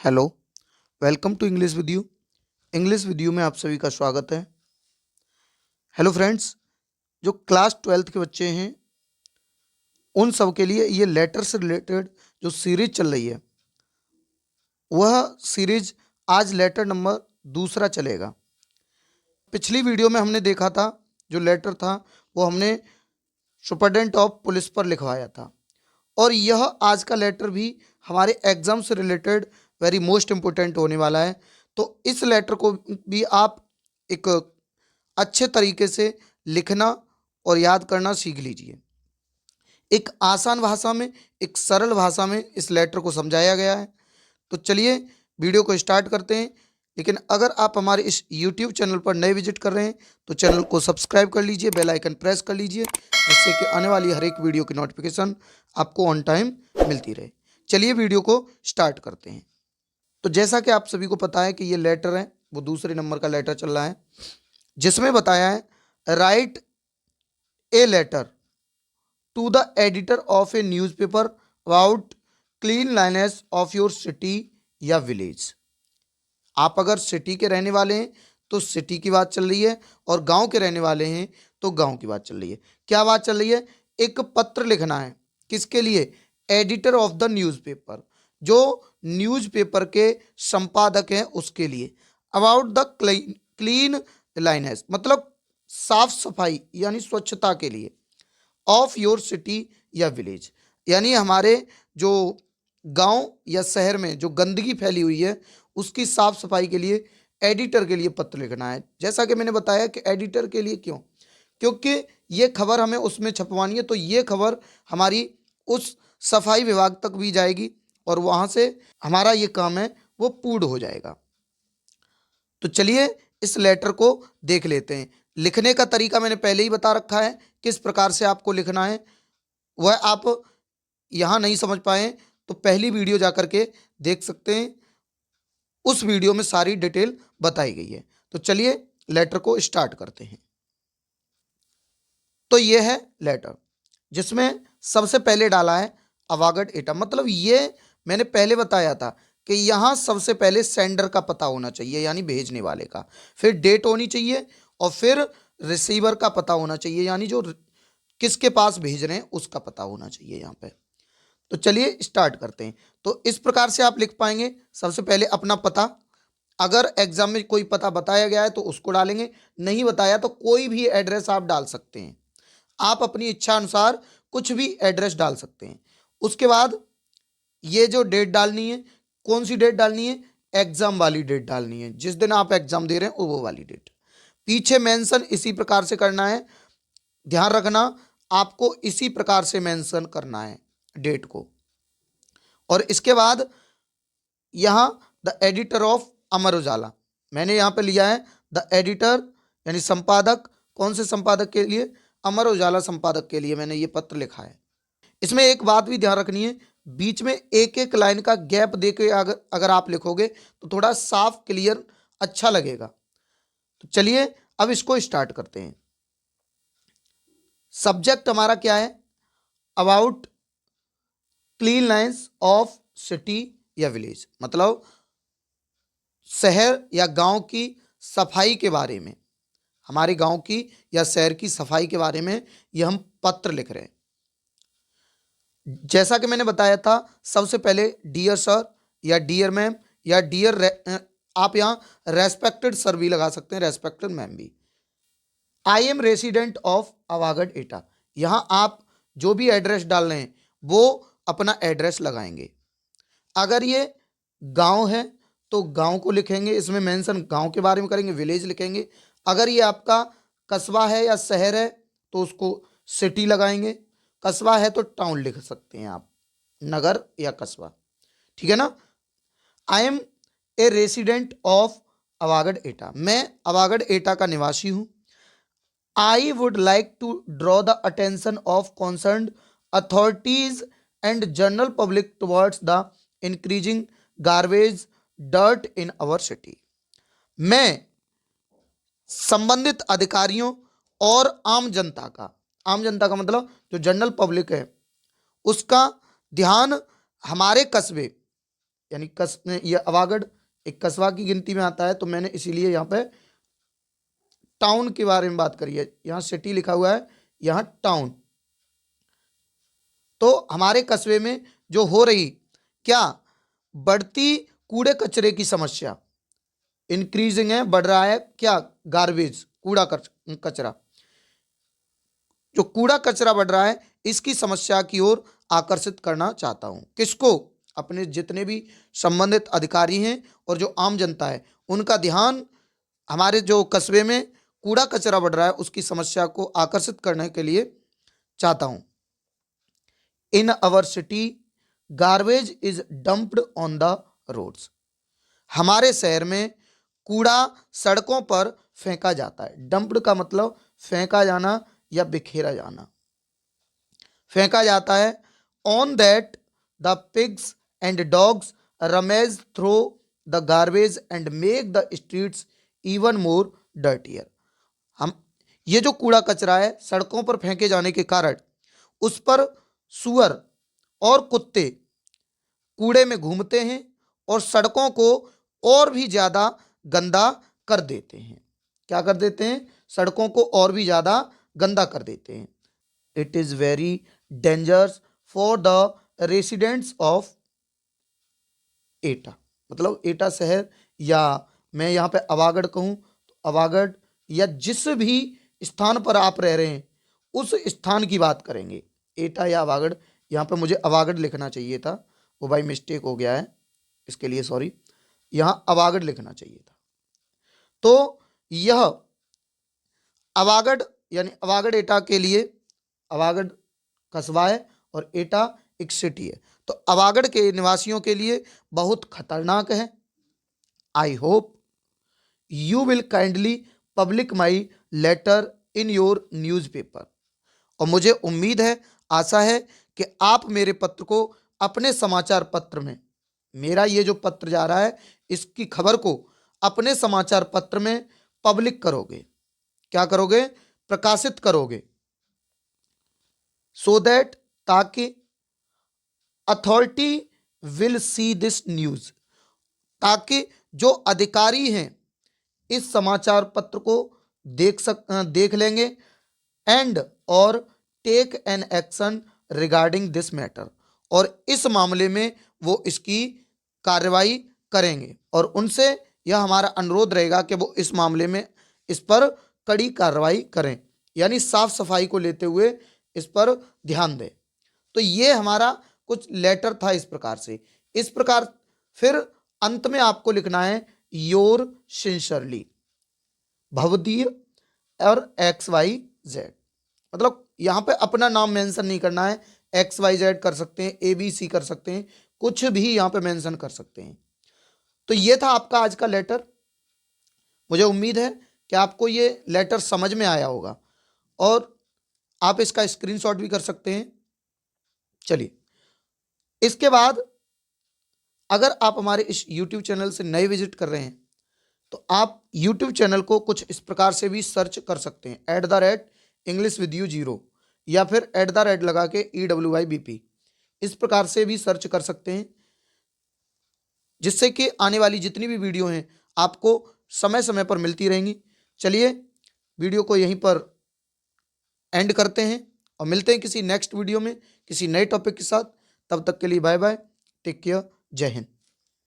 Hello, welcome to English with you. English with you में आप सभी का स्वागत है। हेलो फ्रेंड्स, जो क्लास 12th के बच्चे हैं उन सब के लिए ये लेटर से रिलेटेड जो सीरीज चल रही है वह सीरीज आज लेटर नंबर दूसरा चलेगा। पिछली वीडियो में हमने देखा था जो लेटर था वो हमने सुपरडेंट ऑफ पुलिस पर लिखवाया था और यह आज का लेटर भी हमारे एग्जाम से रिलेटेड वेरी मोस्ट इम्पोर्टेंट होने वाला है। तो इस लेटर को भी आप एक अच्छे तरीके से लिखना और याद करना सीख लीजिए। एक आसान भाषा में, एक सरल भाषा में इस लेटर को समझाया गया है। तो चलिए वीडियो को स्टार्ट करते हैं। लेकिन अगर आप हमारे इस YouTube चैनल पर नए विजिट कर रहे हैं तो चैनल को सब्सक्राइब कर लीजिए, बेल आइकन प्रेस कर लीजिए, जिससे कि आने वाली हर एक वीडियो की नोटिफिकेशन आपको ऑन टाइम मिलती रहे। चलिए वीडियो को स्टार्ट करते हैं। तो जैसा कि आप सभी को पता है कि ये लेटर है वो दूसरे नंबर का लेटर चल रहा है, जिसमें बताया है write a letter to the editor of a newspaper about cleanliness of your city या विलेज। आप अगर सिटी के रहने वाले हैं तो सिटी की बात चल रही है और गांव के रहने वाले हैं तो गांव की बात चल रही है। क्या बात चल रही है? एक पत्र लिखना है। किसके लिए? एडिटर ऑफ द न्यूज़पेपर, जो न्यूज़पेपर के संपादक हैं उसके लिए। अबाउट द क्लीन लाइनेस मतलब साफ सफाई यानी स्वच्छता के लिए। ऑफ योर सिटी या विलेज यानी हमारे जो गांव या शहर में जो गंदगी फैली हुई है उसकी साफ सफाई के लिए एडिटर के लिए पत्र लिखना है। जैसा कि मैंने बताया कि एडिटर के लिए क्यों, क्योंकि ये खबर हमें उसमें छपवानी है, तो ये खबर हमारी उस सफाई विभाग तक भी जाएगी और वहां से हमारा ये काम है वो पूर्ण हो जाएगा। तो चलिए इस लेटर को देख लेते हैं। लिखने का तरीका मैंने पहले ही बता रखा है, किस प्रकार से आपको लिखना है। वह आप यहाँ नहीं समझ पाए तो पहली वीडियो जाकर के देख सकते हैं, उस वीडियो में सारी डिटेल बताई गई है। तो चलिए लेटर को स्टार्ट करते हैं। तो यह है लेटर, जिसमें सबसे पहले डाला है अवागढ़ एटा। मतलब ये मैंने पहले बताया था कि यहाँ सबसे पहले सेंडर का पता होना चाहिए यानी भेजने वाले का, फिर डेट होनी चाहिए और फिर रिसीवर का पता होना चाहिए यानी जो किसके पास भेज रहे हैं उसका पता होना चाहिए यहाँ पे। तो चलिए स्टार्ट करते हैं। तो इस प्रकार से आप लिख पाएंगे। सबसे पहले अपना पता, अगर एग्जाम में कोई पता बताया गया है तो उसको डालेंगे, नहीं बताया तो कोई भी एड्रेस आप डाल सकते हैं। आप अपनी इच्छा अनुसार कुछ भी एड्रेस डाल सकते हैं। उसके बाद ये जो डेट डालनी है, कौन सी डेट डालनी है? एग्जाम वाली डेट डालनी है, जिस दिन आप एग्जाम दे रहे हैं वो वाली डेट। पीछे मेंशन इसी प्रकार से करना है, ध्यान रखना आपको इसी प्रकार से मेंशन करना है डेट को। और इसके बाद यहां the editor of Amar Ujala, मैंने यहां पे लिया है द एडिटर यानी संपादक। कौन से संपादक के लिए? अमर उजाला संपादक के लिए मैंने ये पत्र लिखा है। इसमें एक बात भी ध्यान रखनी है, बीच में एक एक लाइन का गैप देके अगर आप लिखोगे तो थोड़ा साफ क्लियर अच्छा लगेगा। तो चलिए अब इसको स्टार्ट करते हैं। सब्जेक्ट हमारा क्या है? About clean lines of city या विलेज, मतलब शहर या गांव की सफाई के बारे में, हमारे गांव की या शहर की सफाई के बारे में ये हम पत्र लिख रहे हैं। जैसा कि मैंने बताया था, सबसे पहले डियर सर या डियर मैम या डियर, आप यहां रेस्पेक्टेड सर भी लगा सकते हैं, रेस्पेक्टेड मैम भी। I am resident of Awagarh एटा, यहां आप जो भी एड्रेस डाल रहे हैं वो अपना एड्रेस लगाएंगे। अगर ये गांव है तो गांव को लिखेंगे, इसमें मेंशन गांव के बारे में करेंगे, विलेज लिखेंगे। अगर ये आपका कस्बा है या शहर है तो उसको सिटी लगाएंगे, कस्बा है तो टाउन लिख सकते हैं आप, नगर या कस्बा, ठीक है ना। I am a resident of Awagarh Etah, मैं अवागढ़ एटा का निवासी हूं। I would like to draw the attention of concerned authorities and general public towards the increasing garbage dirt in our city. मैं संबंधित अधिकारियों और आम जनता का मतलब जो जनरल पब्लिक है उसका ध्यान हमारे कस्बे यानी ये अवागढ़ एक कस्बा की गिनती में आता है, तो मैंने इसीलिए यहाँ पे टाउन के बारे में बात करी है। यहाँ सिटी लिखा हुआ है, यहाँ टाउन। तो हमारे कस्बे में जो हो रही क्या बढ़ती कूड़े कचरे की समस्या, इंक्रीजिंग है, बढ़ रहा है क्या, गार्बेज कूड़ा कचरा, जो कूड़ा कचरा बढ़ रहा है इसकी समस्या की ओर आकर्षित करना चाहता हूं। किसको? अपने जितने भी संबंधित अधिकारी हैं और जो आम जनता है उनका ध्यान हमारे जो कस्बे में कूड़ा कचरा बढ़ रहा है उसकी समस्या को आकर्षित करने के लिए चाहता हूं। In our city garbage is dumped on the roads. हमारे शहर में कूड़ा सड़कों पर फेंका जाता है। डंप्ड का मतलब फेंका जाना या बिखेरा जाना, फेंका जाता है। On that the pigs and dogs rummage throw the garbage and make the streets even more dirtier. हम ये जो कूड़ा कचरा है सड़कों पर फेंके जाने के कारण उस पर सुअर और कुत्ते कूड़े में घूमते हैं और सड़कों को और भी ज्यादा गंदा कर देते हैं। क्या कर देते हैं? सड़कों को और भी ज्यादा गंदा कर देते हैं। It is very dangerous for the residents of एटा, मतलब एटा शहर, या मैं यहाँ पे अवागढ़ कहूँ तो अवागढ़, या जिस भी स्थान पर आप रह रहे हैं उस स्थान की बात करेंगे। एटा या अवागढ़, यहाँ पे मुझे अवागढ़ लिखना चाहिए था, वो भाई मिस्टेक हो गया है, इसके लिए सॉरी। यहाँ अवागढ़ लिखना चाहिए था। तो यह अवागढ़ यानी अवागढ़ एटा के लिए, अवागढ़ कस्बा है और एटा एक सिटी है, तो अवागढ़ के निवासियों के लिए बहुत खतरनाक है। I hope you will kindly public my letter in your newspaper. और मुझे उम्मीद है, आशा है कि आप मेरे पत्र को अपने समाचार पत्र में, मेरा ये जो पत्र जा रहा है इसकी खबर को अपने समाचार पत्र में पब्लिक करोगे। क्या करोगे? प्रकाशित करोगे। सो दैट, ताकि authority will see this news, ताकि जो अधिकारी हैं इस समाचार पत्र को देख लेंगे एंड और take an action regarding this matter, और इस मामले में वो इसकी कार्रवाई करेंगे। और उनसे यह हमारा अनुरोध रहेगा कि वो इस मामले में इस पर कड़ी कार्रवाई करें, यानी साफ सफाई को लेते हुए इस पर ध्यान दें। तो ये हमारा कुछ लेटर था इस प्रकार से। इस प्रकार फिर अंत में आपको लिखना है योर सिंसियरली भवदीय और XYZ, मतलब यहाँ पे अपना नाम मेंशन नहीं करना है, XYZ कर सकते हैं, ABC कर सकते हैं, कुछ भी यहाँ पे मेंशन कर सकते हैं। तो ये था आपका आज का लेटर। मुझे उम्मीद है कि आपको ये लेटर समझ में आया होगा और आप इसका स्क्रीनशॉट भी कर सकते हैं। चलिए, इसके बाद अगर आप हमारे इस YouTube चैनल से नए विजिट कर रहे हैं तो आप YouTube चैनल को कुछ इस प्रकार से भी सर्च कर सकते हैं, @EnglishWithYou0, या फिर @ लगा के EWYBP, इस प्रकार से भी सर्च कर सकते हैं, जिससे कि आने वाली जितनी भी वीडियो हैं आपको समय समय पर मिलती रहेंगी। चलिए, वीडियो को यहीं पर एंड करते हैं और मिलते हैं किसी नेक्स्ट वीडियो में किसी नए टॉपिक के साथ। तब तक के लिए बाय बाय, टेक केयर, जय हिंद।